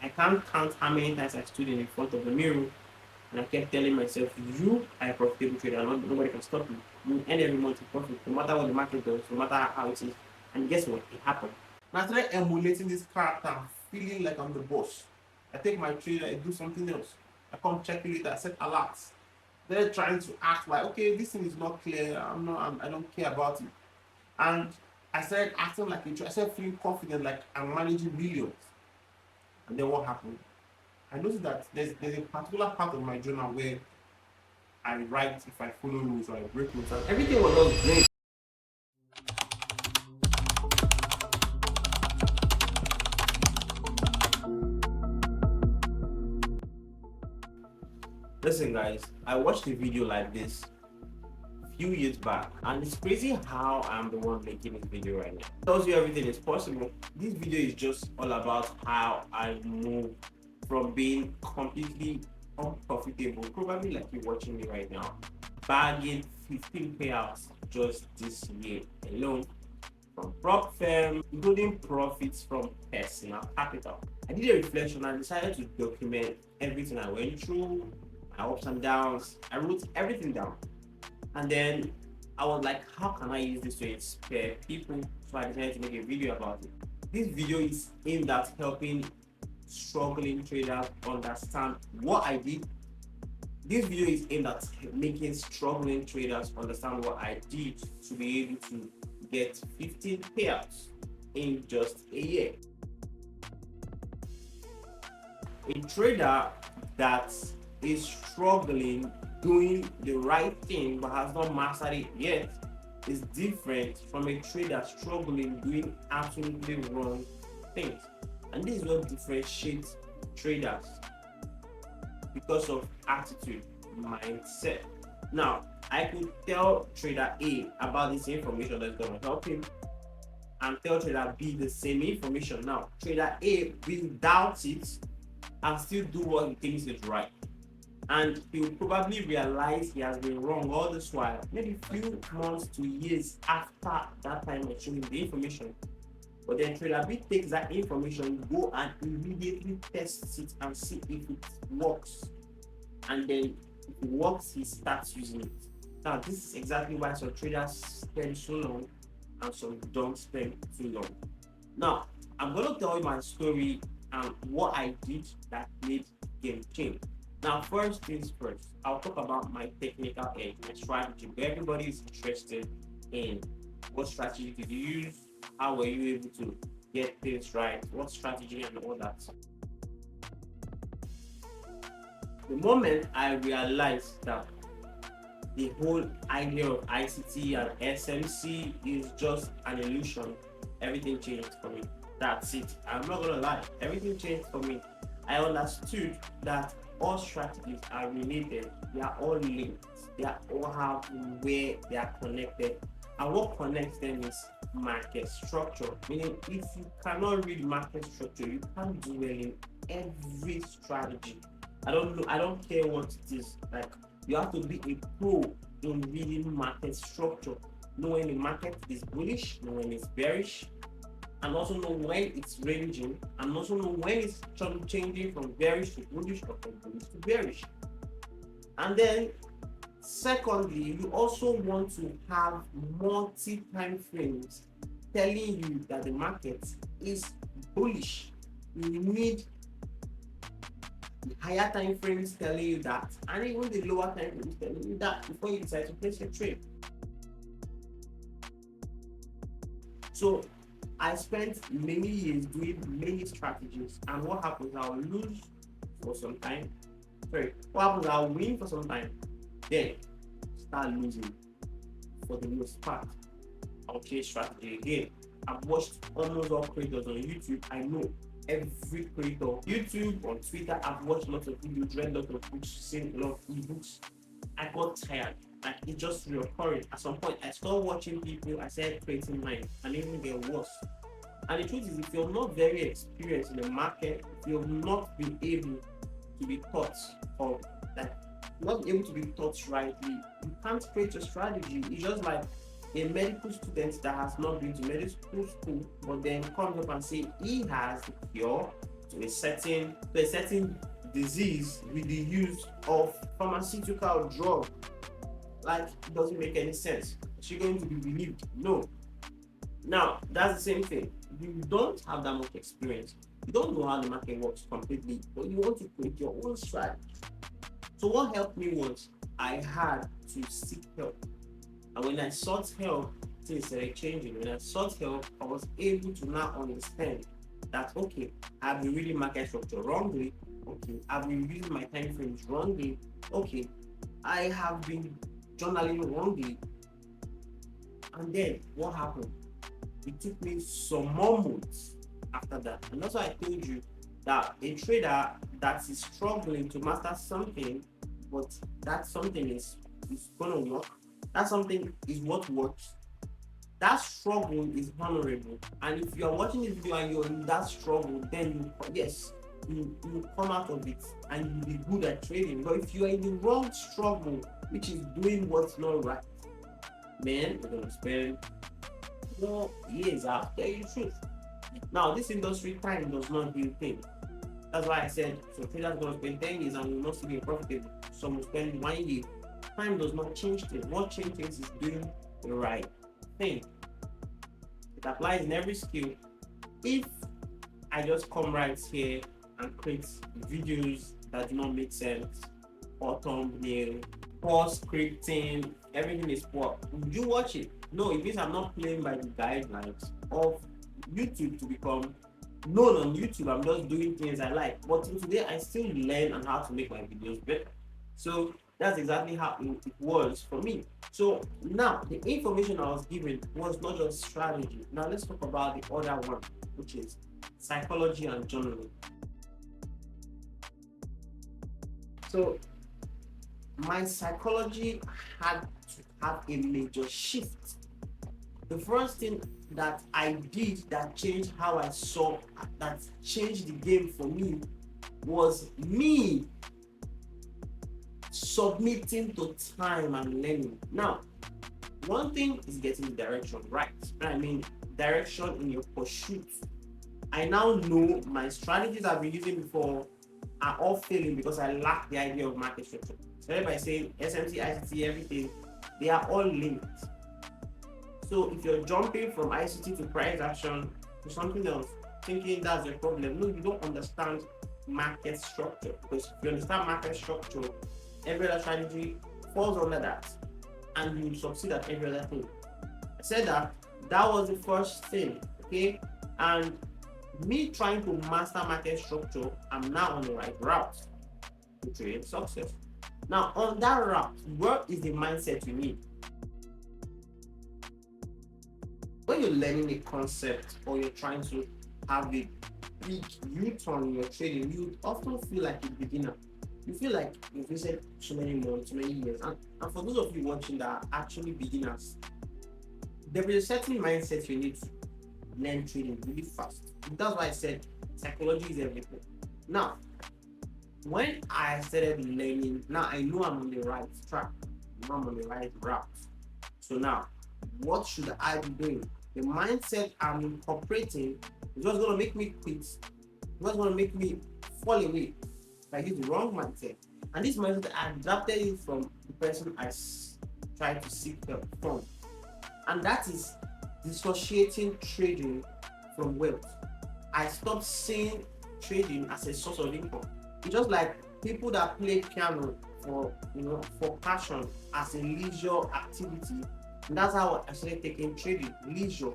I can't count how many times I stood in front of the mirror and I kept telling myself, you are a profitable trader, nobody can stop you. You earn every month in profit, no matter what the market does, no matter how it is. And guess what? It happened. And I started emulating this character, feeling like I'm the boss. I take my trade, I do something else. I come check it later, I set alerts. They're trying to act like, okay, this thing is not clear. I don't care about it. And I started acting like a trader. I started feeling confident, like I'm managing millions. And then what happened? I noticed that there's a particular part of my journal where I write if I follow rules or I break rules, and everything was just great. Listen, guys, I watched a video like this a few years back, and it's crazy how I'm the one making this video right now. It tells you everything is possible. This video is just all about how I move from being completely unprofitable, probably like you're watching me right now, bagging 15 payouts just this year alone from prop firm, including profits from personal capital. I did a reflection and decided to document everything I went through, my ups and downs. I wrote everything down. And then I was like, how can I use this to inspire people? So I decided to make a video about it. This video is aimed at helping struggling traders understand what I did. This video is aimed at making struggling traders understand what I did to be able to get 15 payouts in just a year. A trader that is struggling doing the right thing but has not mastered it yet is different from a trader struggling doing absolutely wrong things. And this is what differentiates traders because of attitude, mindset. Now, I could tell trader A about this information that's going to help him and tell trader B the same information. Now, trader A will doubt it and still do what he thinks is right. And he will probably realize he has been wrong all this while, maybe few months to years after that time of showing the information. But then trader B takes that information, go and immediately tests it and see if it works. And then if it works, he starts using it. Now, this is exactly why some traders spend so long and some don't spend too long. Now, I'm going to tell you my story and what I did that made the game change. Now, first things first, I'll talk about my technical edge, my strategy. Everybody is interested in what strategy did you use, how were you able to get things right, what strategy and all that. The moment I realized that the whole idea of ICT and SMC is just an illusion, everything changed for me. That's it. I'm not gonna lie, everything changed for me. I understood that all strategies are related, they are all linked, they are all have where they are connected. And what connects them is market structure. Meaning, if you cannot read market structure, you can't do well in every strategy. I don't care what it is. Like, you have to be a pro in reading market structure, know when the market is bullish, know when it's bearish, and also know when it's ranging, and also know when it's changing from bearish to bullish or from bullish to bearish. And then secondly, you also want to have multi time frames telling you that the market is bullish. You need the higher time frames telling you that, and even the lower time frames telling you that before you decide to place your trade. So I spent many years doing many strategies, and what happens? I'll lose for some time. What happens? I'll win for some time, then start losing for the most part. I'll change strategy again. I've watched almost all creators on YouTube. I know every creator. YouTube, on Twitter, I've watched lots of videos, read lots of books, seen a lot of ebooks. I got tired. Like, it just reoccurring. At some point, I stopped watching people. I started creating mine, and even get worse. And the truth is, if you're not very experienced in the market, if you've not been able to be taught, or like not able to be taught rightly, you can't create a strategy. It's just like a medical student that has not been to medical school, but then comes up and say he has the cure to a certain disease with the use of pharmaceutical drug. Like, it doesn't make any sense. Is she going to be believed? No. Now, that's the same thing. You don't have that much experience. You don't know how the market works completely, but you want to create your own strategy. So what helped me was I had to seek help. And when I sought help, things started changing. When I sought help, I was able to now understand that, okay, I've been reading market structure wrongly. Okay, I've been using my time frames wrongly. Okay, I have been journaling wrongly. And then what happened? It took me some more months after that. And that's why I told you that a trader that is struggling to master something, but that something is gonna work, that something is what works, that struggle is honorable. And if you are watching this video and you're in that struggle, then you come out of it and you'll be good at trading. But if you are in the wrong struggle, which is doing what's not right, man, you're gonna spend more years. I'll tell you the truth. Now, this industry, time does not heal things. That's why I said, so traders gonna spend 10 years and will not still be profitable. Some will spend 1 year. Time does not change things. What changes things is doing the right thing. It applies in every skill. If I just come right here and create videos that do not make sense, or thumbnail, poor scripting, everything is poor, would you watch it? No, it means I'm not playing by the guidelines of YouTube to become known on YouTube. I'm just doing things I like. But today I still learn on how to make my videos better. So that's exactly how it was for me. So now the information I was given was not just strategy. Now let's talk about the other one, which is psychology and journaling. So my psychology had to have a major shift. The first thing that I did that changed how I saw, that changed the game for me, was me submitting to time and learning. Now, one thing is getting the direction right. I mean, direction in your pursuit. I now know my strategies I've been using before are all failing because I lack the idea of market structure. So by saying SMC, ICT, everything, they are all linked. So if you're jumping from ICT to price action to something else, thinking that's the problem, no, you don't understand market structure. Because if you understand market structure, every other strategy falls under that, and you succeed at every other thing. I said that was the first thing, okay? And me trying to master market structure, I'm now on the right route to trade success. Now, on that route, what is the mindset you need? When you're learning a concept or you're trying to have a big U-turn in your trading, you often feel like a beginner. You feel like you've wasted so many months, so many years. And for those of you watching that are actually beginners, there is a certain mindset you need to learn trading really fast. That's why I said psychology is everything. Now, when I started learning, now I know I'm on the right track. I know I'm on the right route. So now, what should I be doing? The mindset I'm incorporating is what's going to make me quit. What's going to make me fall away if I use the wrong mindset. And this mindset, I adapted it from the person I tried to seek help from. And that is dissociating trading from wealth. I stopped seeing trading as a source of income. It's just like people that play piano for passion as a leisure activity. And that's how I started taking trading, leisure.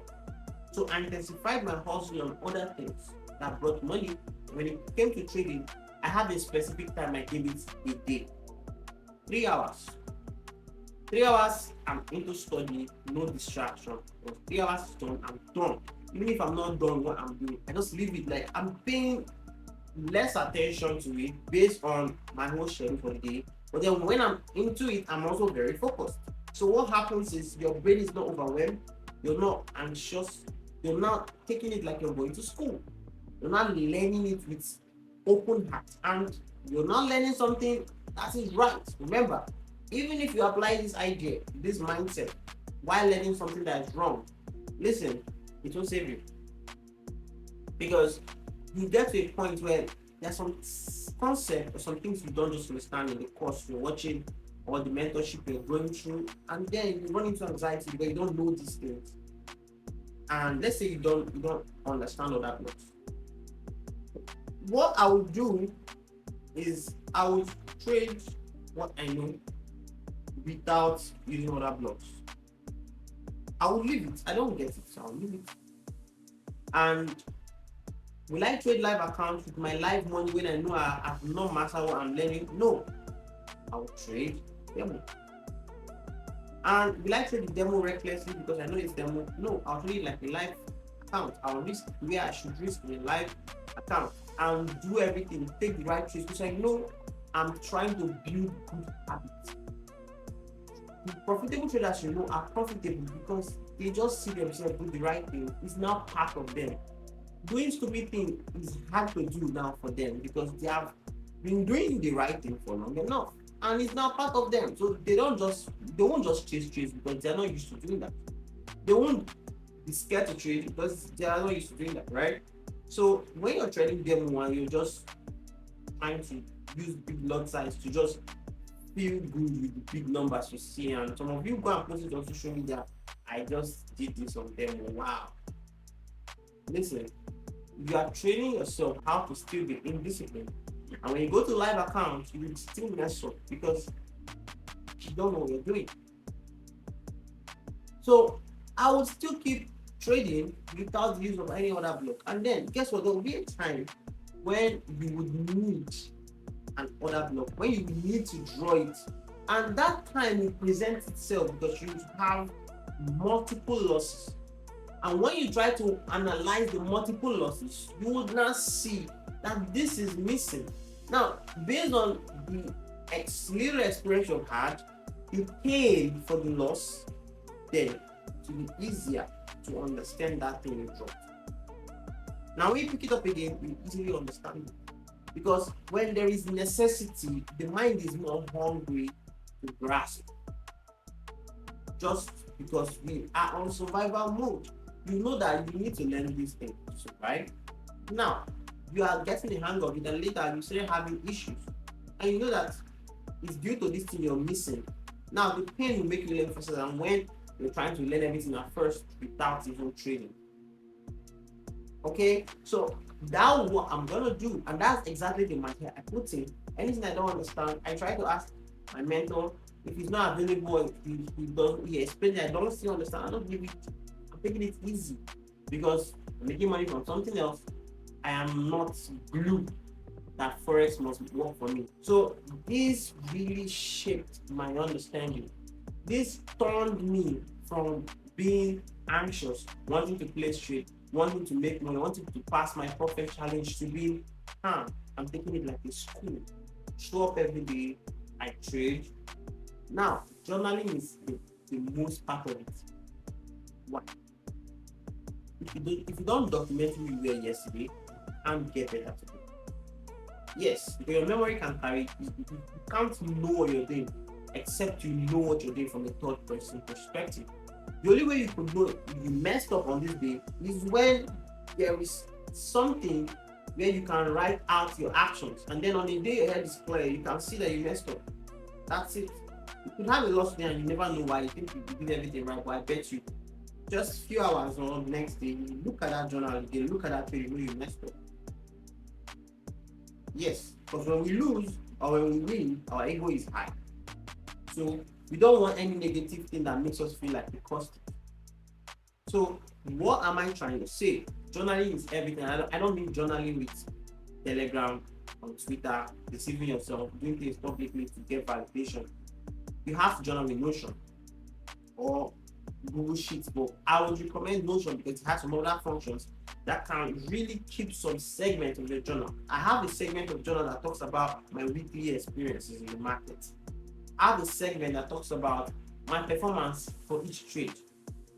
So I intensified my hustle on other things that brought money. When it came to trading, I have a specific time I gave it a day. 3 hours. 3 hours, I'm into study, no distraction. When 3 hours is done, I'm done. Even if I'm not done what I'm doing, I just leave it. Like, I'm paying less attention to it based on my whole schedule for the day. But then when I'm into it, I'm also very focused. So what happens is your brain is not overwhelmed, you're not anxious, you're not taking it like you're going to school. You're not learning it with open heart, and you're not learning something that is right. Remember, even if you apply this idea, this mindset, while learning something that is wrong, listen, it will save you. Because you get to a point where there's some concept or some things you don't just understand in the course you're watching or the mentorship you're going through, and then you run into anxiety because you don't know these things. And let's say you don't understand all that much. What I would do is I would trade what I know without using other blocks. I would leave it. I don't get it, so I'll leave it. And will I trade live accounts with my live money when I know I have no master what I'm learning? No. I will trade demo. And will I trade the demo recklessly because I know it's demo? No, I'll trade it like a live account. I'll risk where I should risk in a live account and do everything, take the right trades because I know I'm trying to build good habits. The profitable traders you know are profitable because they just see themselves do the right thing. It's now part of them. Doing stupid thing is hard to do now for them because they have been doing the right thing for long enough, and it's now part of them. So they won't just chase trades because they are not used to doing that. They won't be scared to trade because they are not used to doing that, right? So when you're trading demo one, you're just trying to use big lot size to just feel good with the big numbers you see, and some of you go and post it on social media. I just did this on demo. Wow. Listen, you are training yourself how to still be indisciplined. And when you go to live accounts, you will still mess up because you don't know what you're doing. So I would still keep trading without the use of any other block. And then guess what? There will be a time when you would need an order block, when you need to draw it. And that time will present itself because you have multiple losses. And when you try to analyze the multiple losses, you would now see that this is missing. Now, based on the little experience you've had, you paid for the loss, then it will be easier to understand that thing you dropped. Now, when you pick it up again, you easily understand it. Because when there is necessity, the mind is more hungry to grasp. Just because we are on survival mode. You know that you need to learn these things to survive. Now, you are getting the hang of it, and later you start having issues. And you know that it's due to this thing you're missing. Now, the pain will make you learn faster than when you're trying to learn everything at first without even training. Okay, so that's what I'm gonna do, and that's exactly the mindset I put in. Anything I don't understand, I try to ask my mentor. If he's not available, he explains that I don't still understand. I don't give it. I'm taking it easy because I'm making money from something else. I am not glued that forex must work for me. So this really shaped my understanding. This turned me from being anxious, wanting to play straight, wanting to make money, wanting to pass my perfect challenge, to being calm. I'm taking it like a school. Show up every day, I trade. Now, journaling is the most part of it. Why? If you don't document who you were yesterday, and get better today. Yes, because your memory can carry. You can't know what you're doing except you know what you're doing from a third person perspective. The only way you could know you messed up on this day is when there is something where you can write out your actions, and then on the day your head is clear, you can see that you messed up. That's it. You could have a loss day and you never know why. You think you did everything right, but I bet you just a few hours or the next day, you look at that journal again, look at that page, you know you messed up. Yes, because when we lose or when we win, our ego is high. So we don't want any negative thing that makes us feel like we cost it. So what am I trying to say? Journaling is everything. I don't mean journaling with Telegram, on Twitter, deceiving yourself, doing things publicly to get validation. You have to journal with Notion or Google Sheets, but I would recommend Notion because it has some other functions that can really keep some segment of your journal. I have a segment of journal that talks about my weekly experiences in the market. I have a segment that talks about my performance for each trade.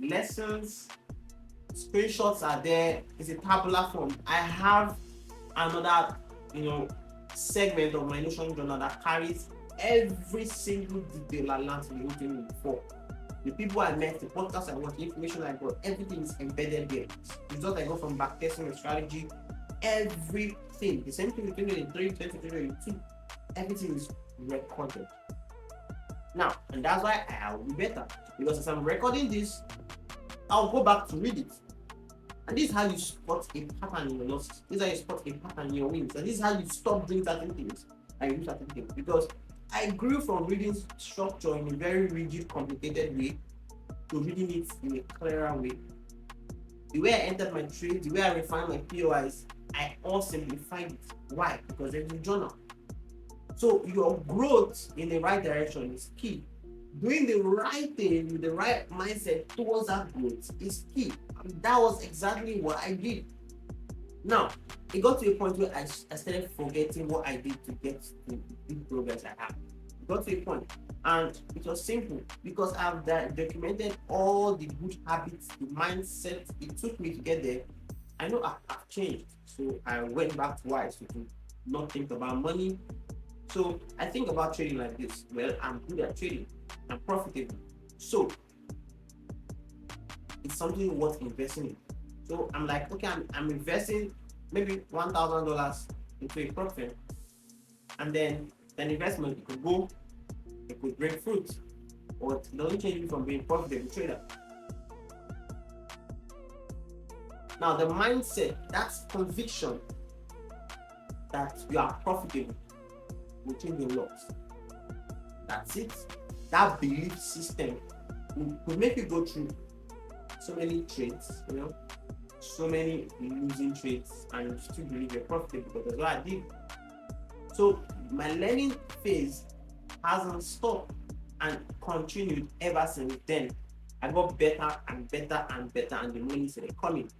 Lessons, screenshots are there. It's a tabular form. I have another, segment of my Notion journal that carries every single detail I learned in the whole before. The people I met, the podcasts I watched, the information I got, everything is embedded there. Results I got from backtesting the strategy, everything, the same thing between 2023, 2022, everything is recorded. Now, and that's why I will be better, because as I'm recording this, I'll go back to read it. And this is how you spot a pattern in your losses. This is how you spot a pattern in your wins. And this is how you stop doing certain things and do certain things. Because I grew from reading structure in a very rigid, complicated way to reading it in a clearer way. The way I entered my trade, the way I refined my POIs, I all simplified it. Why? Because there's a journal. So your growth in the right direction is key. Doing the right thing with the right mindset towards that growth is key. And that was exactly what I did. Now, it got to a point where I started forgetting what I did to get the big progress I have. It got to a point, and it was simple because I've documented all the good habits, the mindset it took me to get there. I know I've changed, so I went back to what I used to do, not think about money. So I think about trading like this. Well, I'm good at trading. I'm profitable. So it's something worth investing in. So I'm like, okay, I'm investing maybe $1,000 into a profit, and then an investment it could bring fruit, or it doesn't change me from being a profitable trader. Now the mindset, that's conviction that you are profitable, will change a lot. That's it. That belief system will make you go through so many trades, so many losing trades, and you still believe you're profitable, because that's what I did. So my learning phase hasn't stopped and continued ever since then. I got better and better and better, and the money started coming.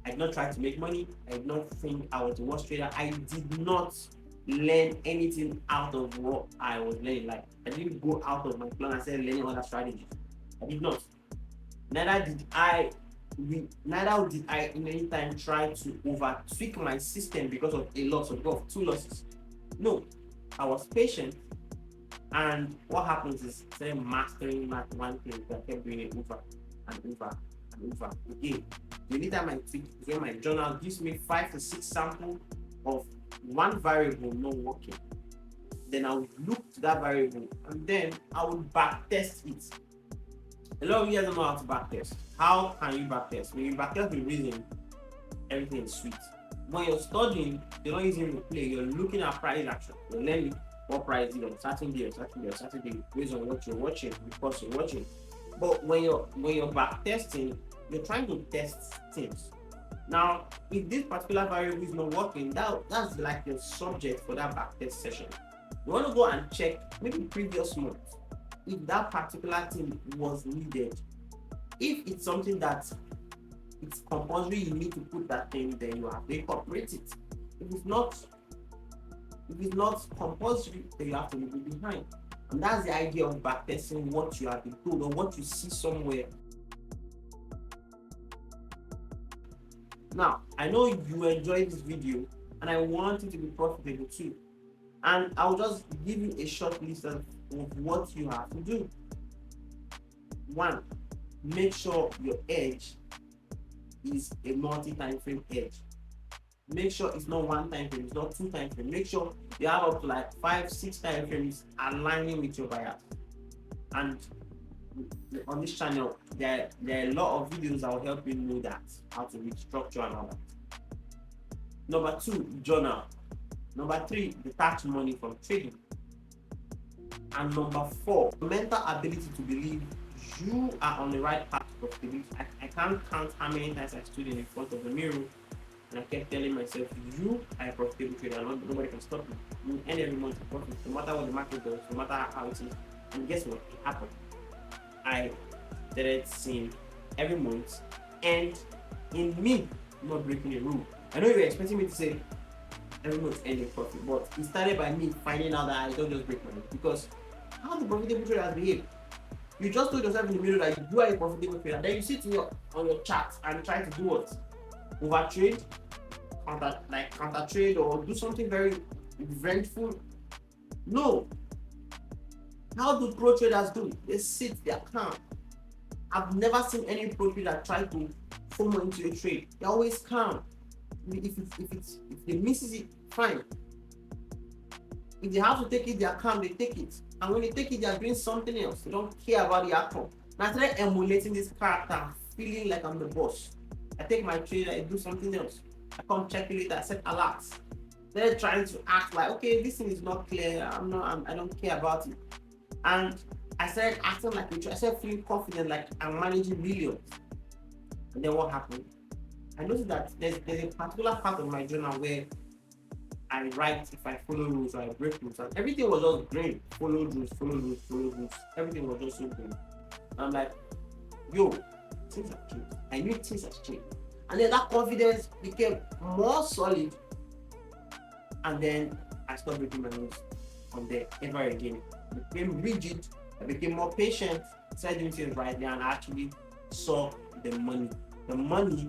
I did not try to make money. I did not think I was a worst trader. I did not learn anything out of what I was learning. Like, I didn't go out of my plan and start learning other strategies. I did not. Neither did I in any time try to over tweak my system because of a loss of 2 losses. No, I was patient, and what happens is instead of mastering one thing, I kept doing it over and over and over again. The only time I tweak is when my journal gives me 5 to 6 samples of one variable not working. Then I would look to that variable, and then I would back test it. A lot of you guys don't know how to backtest. How can you backtest? When you backtest with reason, everything is sweet. When you're studying, you're not using replay, you're looking at price action. You're learning what price is on certain day, based on what you're watching, because you're watching. But when you're backtesting, you're trying to test things. Now, if this particular variable is not working, that's like the subject for that backtest session. You want to go and check maybe previous month if that particular thing was needed. If it's something that it's compulsory, you need to put that thing, then you have to incorporate it. If it's not compulsory, then you have to leave it behind. And that's the idea of backtesting what you have been told or what you see somewhere. Now, I know you enjoyed this video, and I want it to be profitable too. And I'll just give you a short list of what you have to do. 1, make sure your edge is a multi-time frame edge. Make sure it's not 1 time frame, it's not 2 time frame. Make sure you have up to like 5, 6 time frames aligning with your bias. And on this channel, there are a lot of videos that will help you know that, how to read structure and all that. Number 2, journal. Number 3, detach money from trading. And number 4, mental ability to believe you are on the right path to profitability. I can't count how many times I stood in front of the mirror and I kept telling myself, you are a profitable trader, nobody can stop you. You earn every month in profit, no matter what the market does, no matter how it is. And guess what? It happened. I started seeing every month, and in me not breaking a rule. I know you were expecting me to say every month ending profit, but it started by me finding out that I don't just break money. Because how the profitable traders behave? You just told yourself in the middle that you are a profitable trader, then you sit on your chart and try to do what? Overtrade, counter trade, or do something very eventful. No. How do pro traders do? They sit, they are calm. I've never seen any pro trader try to FOMO into a trade. They're always calm. if they misses it, fine. If they have to take it, they are calm, they take it. And when they take it, they are doing something else. They don't care about the outcome. And I started emulating this character, feeling like I'm the boss. I take my trade, I do something else. I come check it later, I set alerts. They're trying to act like, okay, this thing is not clear. I don't care about it. And I started acting like I started feeling confident, like I'm managing millions. And then what happened? I noticed that there's a particular part of my journal where I write if I follow rules or I break rules, and everything was just green. Follow rules, follow rules, follow rules. Everything was just so green. And I'm like, yo, things have changed. I knew things have changed. And then that confidence became more solid. And then I stopped breaking my rules from there ever again. I became rigid, I became more patient, started doing things right there, and I actually saw the money. The money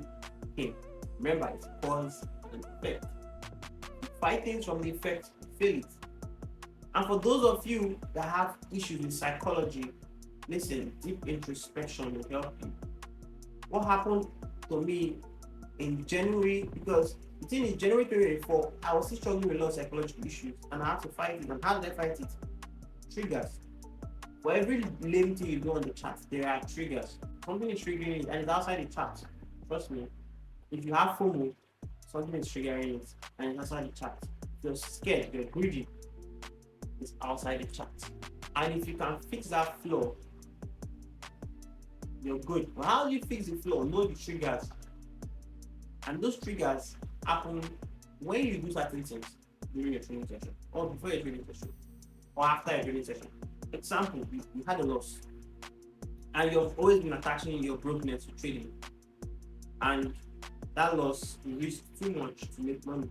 came. Remember, it's cause and effect. Fight things from the effect, feel it. And for those of you that have issues with psychology, listen, deep introspection will help you. What happened to me in January, because the thing is, January 2024, I was still struggling with a lot of psychological issues, and I had to fight it. And how did I fight it? Triggers. For every lame thing you do on the chat, there are triggers. Something is triggering it, and it's outside the chat. Trust me. If you have FOMO, something is triggering it, and it's outside the chat. If you're scared, you're greedy, it's outside the chat. And if you can fix that flaw, you're good. But how do you fix the flaw? Know the triggers. And those triggers happen when you do certain things during your training session, or before your training session, or after your training session. Example, you had a loss, and you've always been attaching your brokenness to trading, and that loss you used too much to make money.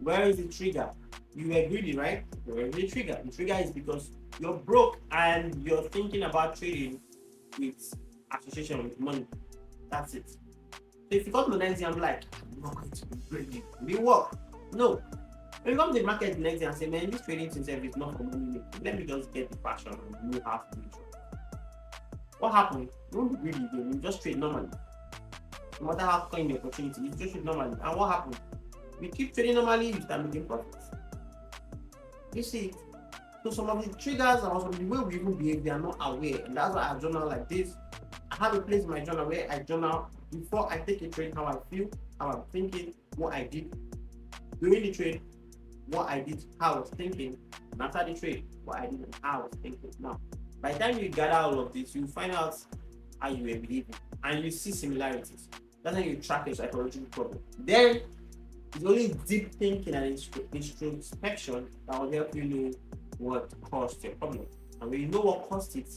Where is the trigger? You were greedy, right? Where is the trigger? The trigger is because you're broke and you're thinking about trading with association with money. That's it. So if you come to the next day, I'm like, I'm not going to be greedy. Will work? No. When you come to the market the next day and say, man, this trading system is not for money. Let me just get the passion and know how to do it. What happened? You won't be greedy again. You just trade normally. No matter how clean the opportunity, you just trade normally. And what happened? We keep trading normally, you start making profits. You see, so some of the triggers and some of the way we even behave, they are not aware. And that's why I journal like this. I have a place in my journal where I journal before I take a trade, how I feel, how I'm thinking, what I did during the trade, what I did, how I was thinking, and after the trade, what I did and how I was thinking. Now, by the time you gather all of this, you find out how you were behaving, and you see similarities. That's how you track your psychological problem. Then it's only deep thinking and introspection that will help you know what caused your problem. And when you know what caused it,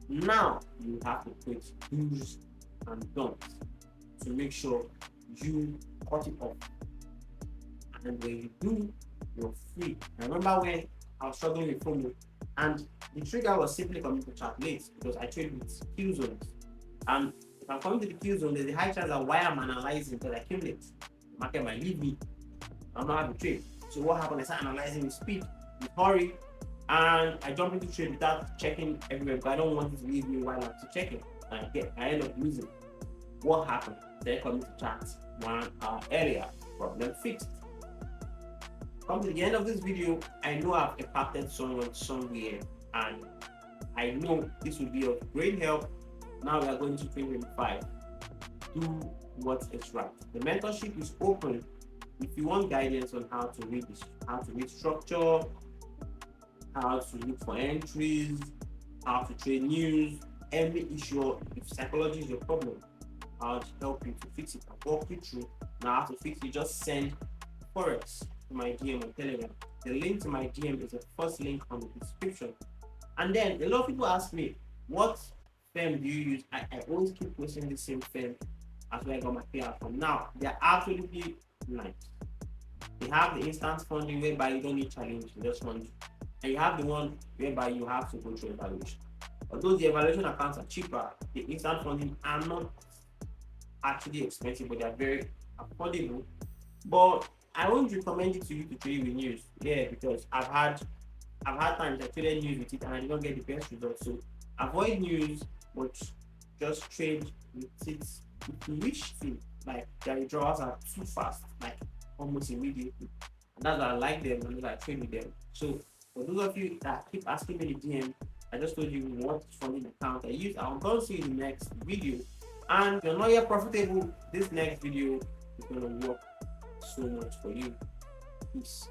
now you have to put do's and don'ts to make sure you cut it off. And when you do, you're free. I remember when I was struggling with FOMO, and the trigger was simply coming to chat late because I trade with Q zones. And if I'm coming to the Q zone, there's a high chance that why I'm analyzing because I came late. The market might leave me. I'm not having to trade. So what happened? I started analyzing with speed, with hurry, and I jump into trade without checking everywhere because I don't want it to leave me while I'm still checking. And I end up losing. What happened? They're coming to chat 1 hour earlier. Problem fixed. Come to the end of this video, I know I've impacted someone somewhere, and I know this will be of great help. Now we are going to 2025. Do what is right. The mentorship is open. If you want guidance on how to read this, how to read structure, how to look for entries, how to trade news, every issue, if psychology is your problem, I'll help you to fix it. I'll walk you through. Now how to fix it, just send Forex to my DM on Telegram. The link to my DM is the first link on the description. And then a lot of people ask me, what firm do you use? I always keep posting the same firm as where I got my payout from. Now, they're absolutely nice. They have the instant funding whereby you don't need challenge, you just fund. And you have the one whereby you have to go through evaluation. Although the evaluation accounts are cheaper, the instant funding are not actually expensive, but they are very affordable. But I won't recommend it to you to trade with news. Yeah, because I've had times I traded news with it and I did not get the best results. So avoid news, but just trade with it if you wish to. like their withdrawals are too fast, like almost immediately. And that's why I like them and that's why I trade with them. So for those of you that keep asking me in the DM, I just told you what funding account I use. I'm going to see you in the next video. And if you're not yet profitable, this next video is going to work so much for you. Peace.